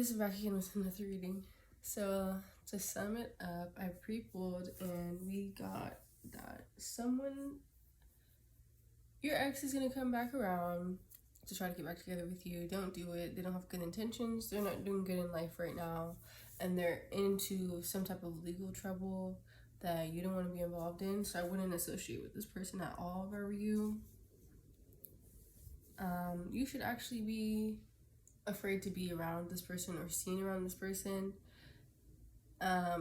guys, I'm back again with another reading. So to sum it up, I pre-pulled and we got that your ex is gonna come back around to try to get back together with you. Don't do it. They don't have good intentions. They're not doing good in life right now, and they're into some type of legal trouble that you don't want to be involved in. So I wouldn't associate with this person at all if I were you. You should actually be afraid to be around this person or seen around this person.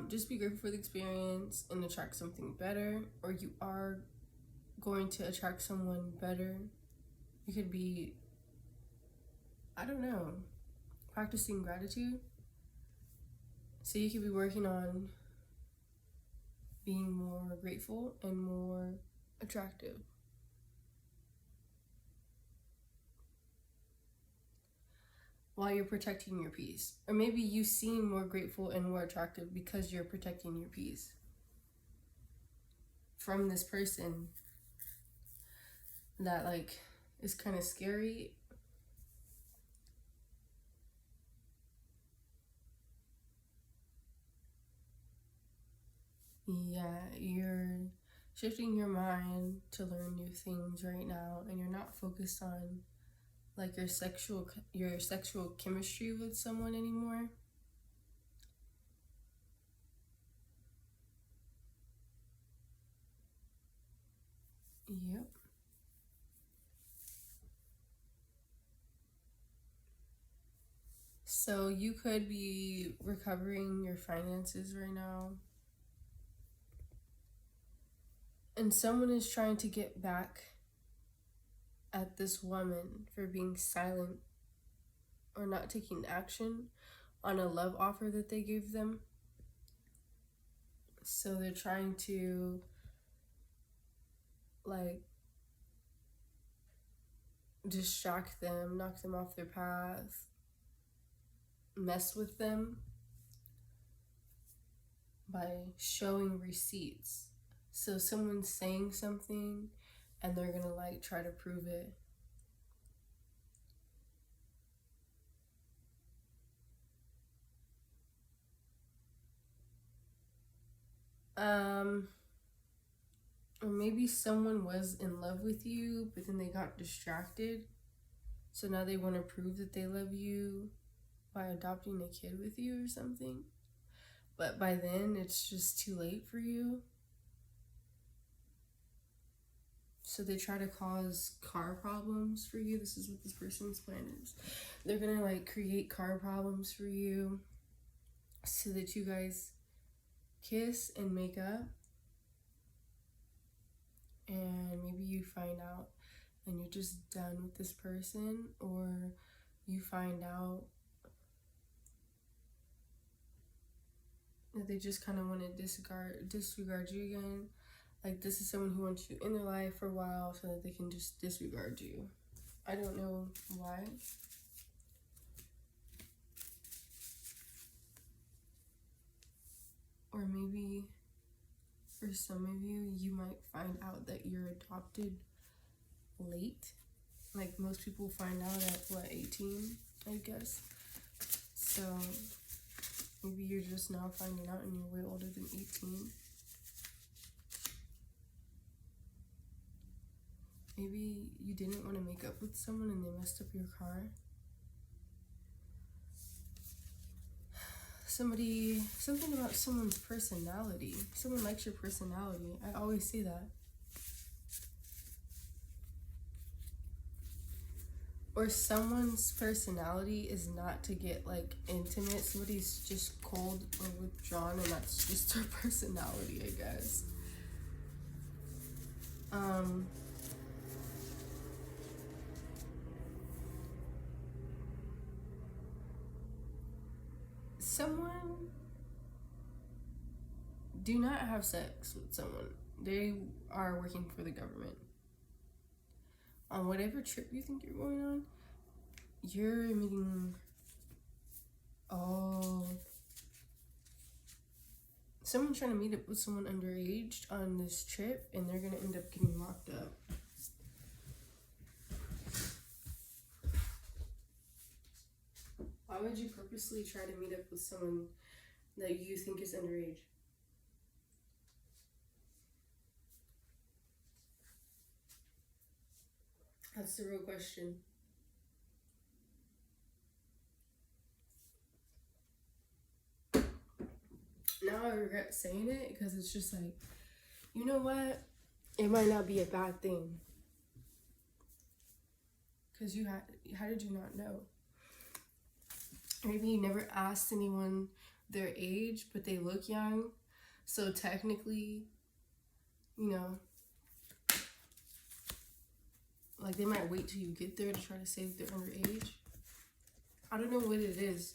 Just be grateful for the experience and attract something better, or you are going to attract someone better. You could be, I don't know, practicing gratitude. So you could be working on being more grateful and more attractive. While you're protecting your peace. Or maybe you seem more grateful and more attractive because you're protecting your peace from this person that is kind of scary. Yeah, you're shifting your mind to learn new things right now, and you're not focused on your sexual chemistry with someone anymore. Yep. So you could be recovering your finances right now. And someone is trying to get back at this woman for being silent or not taking action on a love offer that they gave them. So they're trying to distract them, knock them off their path, mess with them by showing receipts. So someone's saying something and they're gonna try to prove it. Or maybe someone was in love with you, but then they got distracted. So now they want to prove that they love you by adopting a kid with you or something. But by then, it's just too late for you. So they try to cause car problems for you. This is what this person's plan is. They're gonna create car problems for you so that you guys kiss and make up. And maybe you find out and you're just done with this person, or you find out that they just kind of want to disregard you again. This is someone who wants you in their life for a while so that they can just disregard you. I don't know why. Or maybe for some of you, you might find out that you're adopted late. Most people find out at 18, I guess. So maybe you're just now finding out and you're way older than 18. Maybe you didn't want to make up with someone and they messed up your car. Something about someone's personality. Someone likes your personality. I always say that. Or someone's personality is not to get intimate. Somebody's just cold or withdrawn, and that's just their personality, I guess. Someone, do not have sex with someone. They are working for the government. On whatever trip you think you're going on, you're meeting someone trying to meet up with someone underage on this trip, and they're gonna end up getting locked up. Why would you purposely try to meet up with someone that you think is underage? That's the real question. Now I regret saying it because it's just like, you know what? It might not be a bad thing. Because how did you not know? Maybe you never asked anyone their age, but they look young. So technically, you know, like they might wait till you get there to try to say that they're underage. I don't know what it is,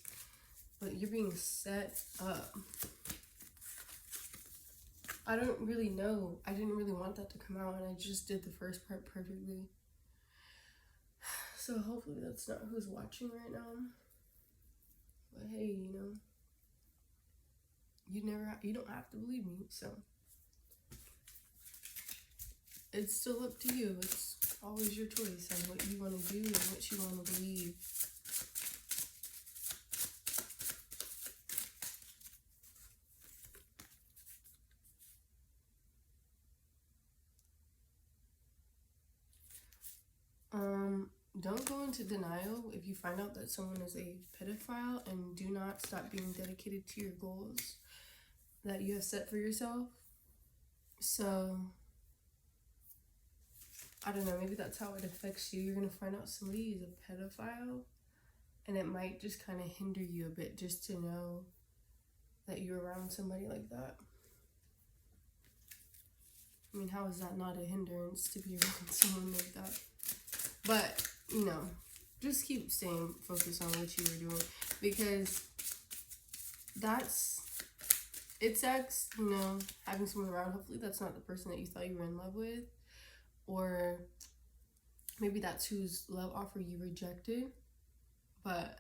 but you're being set up. I don't really know. I didn't really want that to come out, and I just did the first part perfectly. So hopefully that's not who's watching right now. But hey, you know, you don't have to believe me, so it's still up to you. It's always your choice on what you want to do and what you want to believe. Don't go into denial if you find out that someone is a pedophile, and do not stop being dedicated to your goals that you have set for yourself. So, I don't know, maybe that's how it affects you. You're going to find out somebody is a pedophile, and it might just kind of hinder you a bit just to know that you're around somebody like that. I mean, how is that not a hindrance to be around someone like that? But, you know, just keep staying focused on what you were doing, because it sucks, you know, having someone around. Hopefully that's not the person that you thought you were in love with, or maybe that's whose love offer you rejected. But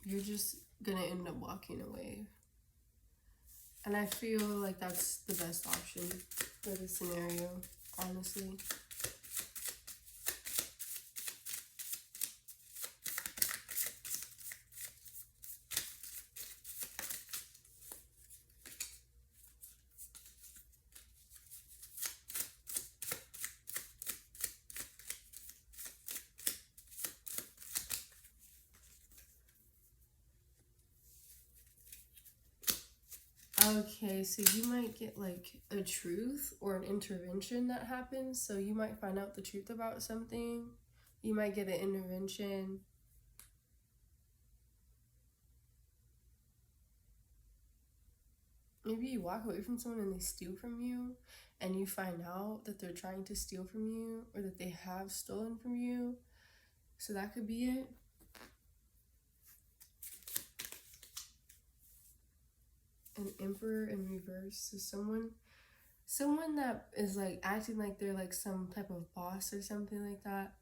you're just gonna end up walking away. And I feel like that's the best option for this scenario, honestly. Okay, so you might get like a truth or an intervention that happens. So you might find out the truth about something. You might get an intervention. Maybe you walk away from someone and they steal from you, and you find out that they're trying to steal from you, or that they have stolen from you. So that could be it. An Emperor in reverse. So someone that is like acting like they're like some type of boss or something like that.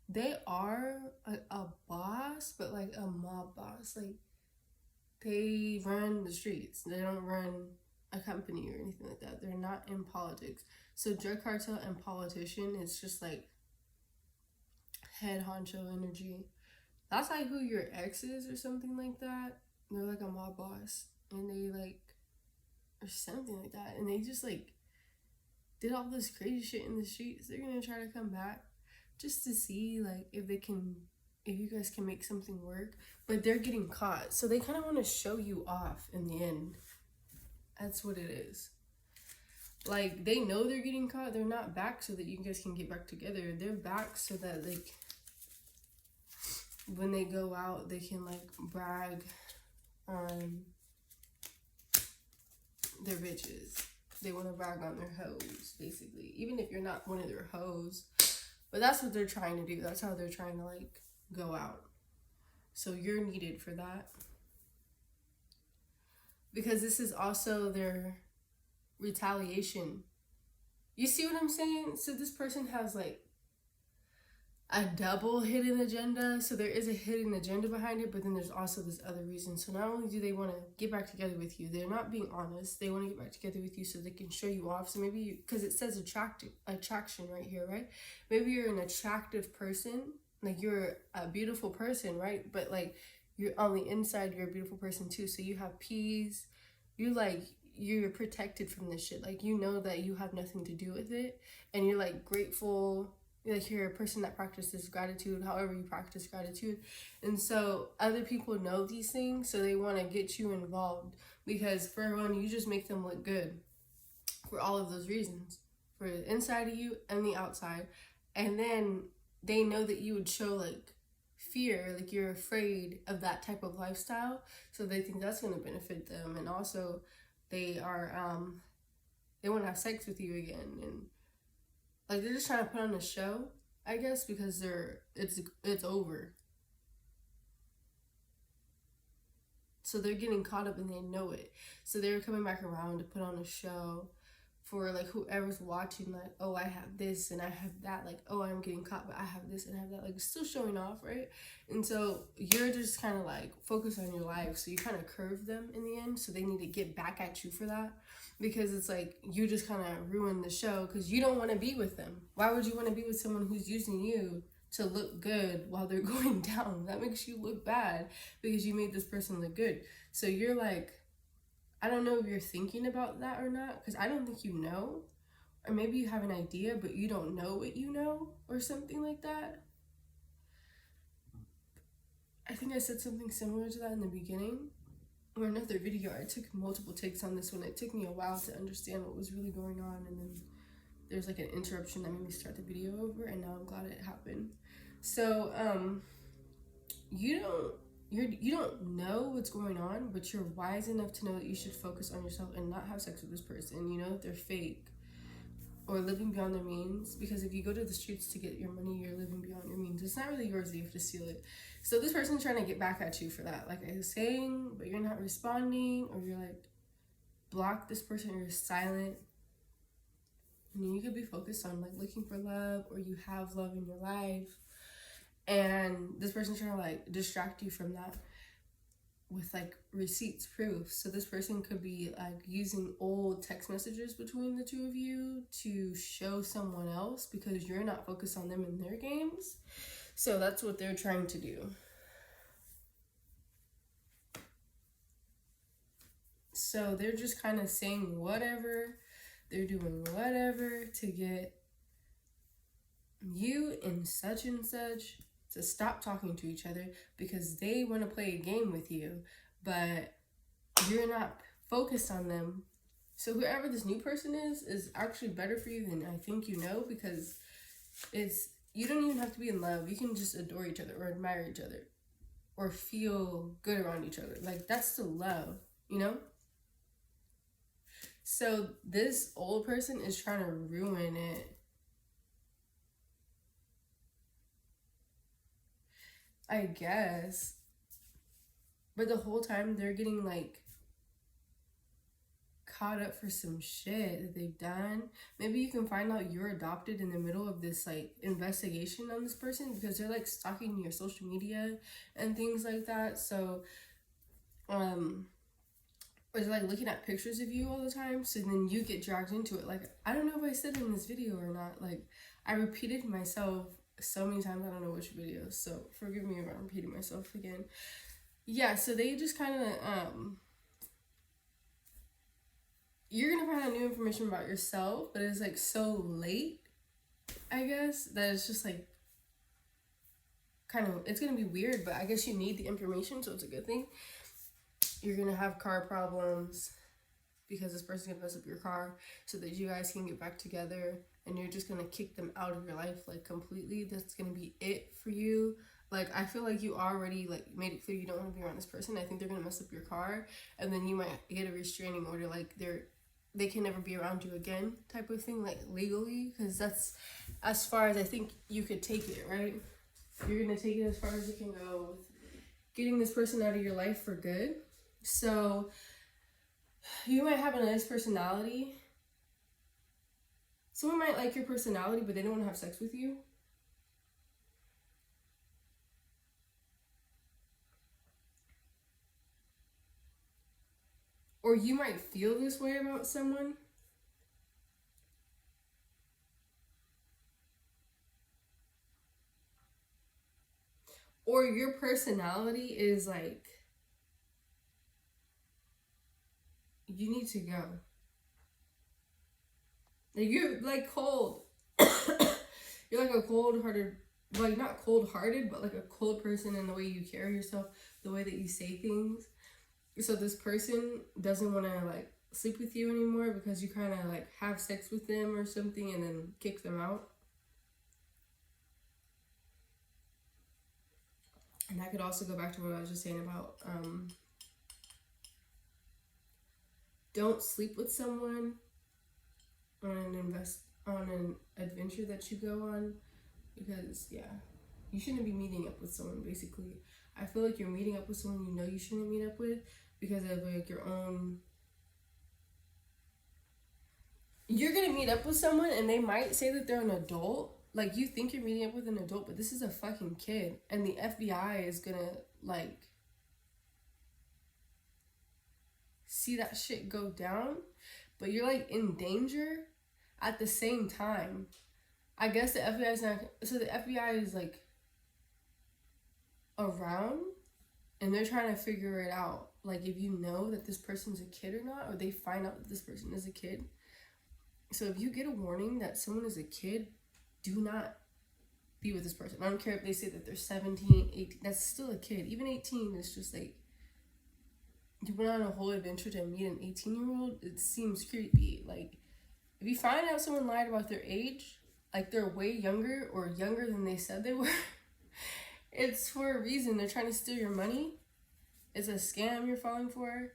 They are a boss, but like a mob boss. Like, they run the streets. They don't run a company or anything like that. They're not in politics. So drug cartel and politician is just like head honcho energy. That's like who your ex is or something like that. They're like a mob boss, and they like, or something like that, and they just like did all this crazy shit in the streets. They're gonna try to come back just to see like if you guys can make something work, but they're getting caught, so they kind of want to show you off in the end. That's what it is. Like, they know they're getting caught. They're not back so that you guys can get back together. They're back so that like when they go out, they can like brag on their bitches. They want to brag on their hoes, basically, even if you're not one of their hoes. But that's what they're trying to do. That's how they're trying to like go out. So you're needed for that, because this is also their retaliation. You see what I'm saying? So this person has like a double hidden agenda. So there is a hidden agenda behind it, but then there's also this other reason. So not only do they want to get back together with you, they're not being honest. They want to get back together with you so they can show you off. So maybe you, because it says attraction right here, right? Maybe you're an attractive person, like you're a beautiful person, right? But like you're on the inside, you're a beautiful person too. So you have peace. You're protected from this shit. Like, you know that you have nothing to do with it, and you're like grateful. Like, you're a person that practices gratitude, however you practice gratitude. And so other people know these things, so they want to get you involved, because for one, you just make them look good for all of those reasons, for the inside of you and the outside. And then they know that you would show like fear, like you're afraid of that type of lifestyle, so they think that's going to benefit them. And also they want to have sex with you again, and like they're just trying to put on a show, I guess, because it's over. So they're getting caught up and they know it. So they're coming back around to put on a show for like whoever's watching, like, oh, I have this and I have that, like, oh, I'm getting caught, but I have this and I have that, like, still showing off, right? And so you're just kind of like focused on your life, so you kind of curve them in the end, so they need to get back at you for that, because it's like you just kind of ruined the show because you don't want to be with them. Why would you want to be with someone who's using you to look good while they're going down? That makes you look bad because you made this person look good. So you're like, I don't know if you're thinking about that or not, because I don't think you know. Or maybe you have an idea, but you don't know what you know, or something like that. I think I said something similar to that in the beginning, or another video. I took multiple takes on this one. It took me a while to understand what was really going on, and then there's like an interruption that made me start the video over, and now I'm glad it happened. So, you don't know what's going on, but you're wise enough to know that you should focus on yourself and not have sex with this person. You know that they're fake or living beyond their means, because if you go to the streets to get your money, you're living beyond your means. It's not really yours, you have to steal it. So this person's trying to get back at you for that, like I was saying, but you're not responding, or you're like block this person, or you're silent. And you could be focused on like looking for love, or you have love in your life, and this person's trying to like distract you from that with like receipts, proof. So this person could be like using old text messages between the two of you to show someone else, because you're not focused on them and their games. So that's what they're trying to do. So they're just kind of saying whatever, they're doing whatever to get you and such to stop talking to each other, because they want to play a game with you, but you're not focused on them. So whoever this new person is actually better for you than I think you know, because you don't even have to be in love. You can just adore each other or admire each other or feel good around each other. Like, that's still love, you know? So this old person is trying to ruin it. I guess. But the whole time they're getting like caught up for some shit that they've done. Maybe you can find out you're adopted in the middle of this like investigation on this person, because they're like stalking your social media and things like that. So or they're like looking at pictures of you all the time, so then you get dragged into it. Like, I don't know if I said it in this video or not. Like, I repeated myself so many times, I don't know which video, so forgive me if I'm repeating myself again. Yeah, so they just kind of you're gonna find out new information about yourself, but it's like so late, I guess, that it's just like kind of, it's gonna be weird, but I guess you need the information, so it's a good thing. You're gonna have car problems because this person's gonna mess up your car so that you guys can get back together, and you're just gonna kick them out of your life like completely. That's gonna be it for you. Like, I feel like you already like made it clear you don't want to be around this person. I think they're gonna mess up your car, and then you might get a restraining order, like they can never be around you again type of thing, like legally, because that's as far as I think you could take it, right? You're gonna take it as far as you can go with getting this person out of your life for good. So you might have a nice personality. Someone might like your personality, but they don't want to have sex with you. or you might feel this way about someone. Or your personality is like, you need to go. Like, you're like cold. You're like a cold-hearted, like not cold-hearted, but like a cold person in the way you carry yourself, the way that you say things. So this person doesn't want to like sleep with you anymore because you kind of like have sex with them or something and then kick them out. And that could also go back to what I was just saying about don't sleep with someone on an adventure that you go on, because you shouldn't be meeting up with someone. Basically, I feel like you're meeting up with someone you know you shouldn't meet up with because of like your own. You're gonna meet up with someone and they might say that they're an adult. Like, you think you're meeting up with an adult, but this is a fucking kid, and the FBI is gonna like see that shit go down, but you're like in danger at the same time. I guess the FBI is not, so the FBI is like around and they're trying to figure it out. Like, if you know that this person's a kid or not, or they find out that this person is a kid. So if you get a warning that someone is a kid, do not be with this person. I don't care if they say that they're 17, 18, that's still a kid. Even 18 is just like, you went on a whole adventure to meet an 18-year-old, it seems creepy. Like, if you find out someone lied about their age, like they're way younger or younger than they said they were, it's for a reason. They're trying to steal your money. It's a scam you're falling for,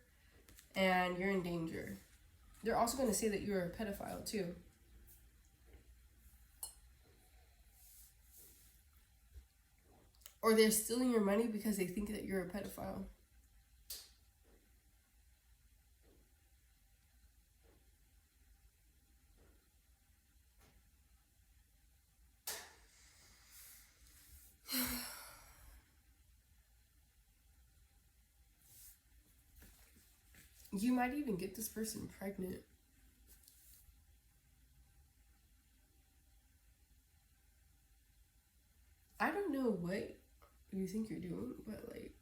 and you're in danger. They're also going to say that you're a pedophile too. Or they're stealing your money because they think that you're a pedophile. You might even get this person pregnant. I don't know what you think you're doing, but like,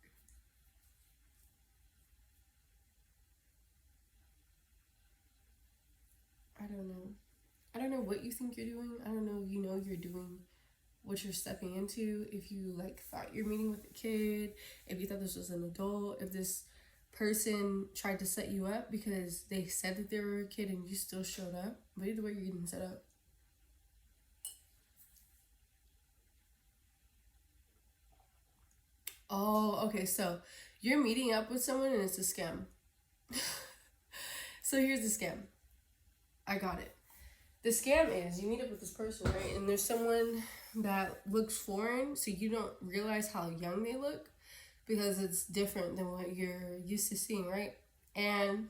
I don't know. I don't know what you think you're doing. I don't know if you know you're doing what you're stepping into. If you like thought you're meeting with a kid, if you thought this was an adult, if this person tried to set you up because they said that they were a kid and you still showed up. But either way, you're getting set up. Oh, okay. So you're meeting up with someone and it's a scam. So here's the scam. I got it. The scam is you meet up with this person, right? And there's someone that looks foreign, so you don't realize how young they look because it's different than what you're used to seeing, right? And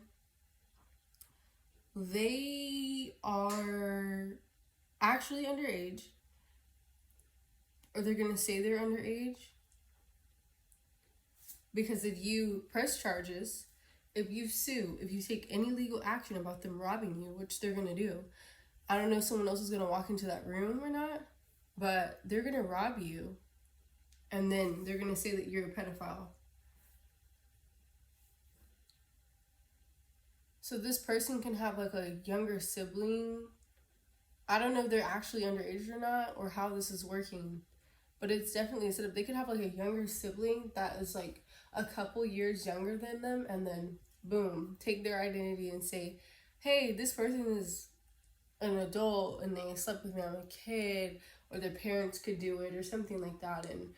they are actually underage, or they're going to say they're underage, because if you press charges, if you sue, if you take any legal action about them robbing you, which they're going to do, I don't know if someone else is going to walk into that room or not, but they're going to rob you, and then they're going to say that you're a pedophile. So this person can have like a younger sibling. I don't know if they're actually underage or not, or how this is working, but it's definitely a setup. They could have like a younger sibling that is like a couple years younger than them, and then boom, take their identity and say, hey, this person is an adult and they slept with me, I'm a kid, or their parents could do it or something like that. And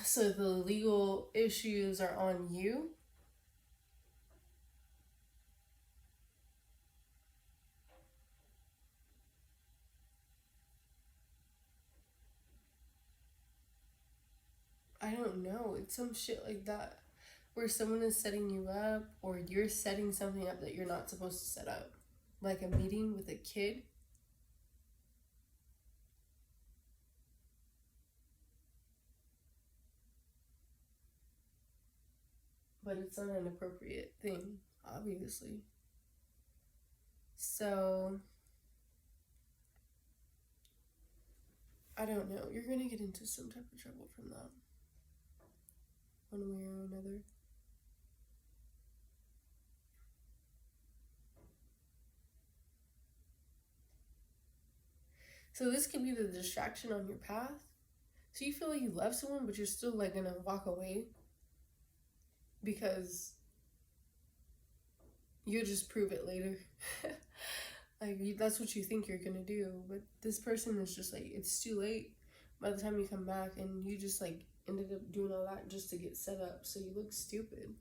so the legal issues are on you. I don't know. It's some shit like that where someone is setting you up, or you're setting something up that you're not supposed to set up. Like a meeting with a kid. But it's not an appropriate thing. obviously. So, I don't know. You're gonna get into some type of trouble from that, one way or another. So this could be the distraction on your path. So you feel like you love someone, but you're still like gonna walk away because you'll just prove it later. Like that's what you think you're gonna do, but this person is just like, it's too late by the time you come back, and you just like ended up doing all that just to get set up, so you look stupid.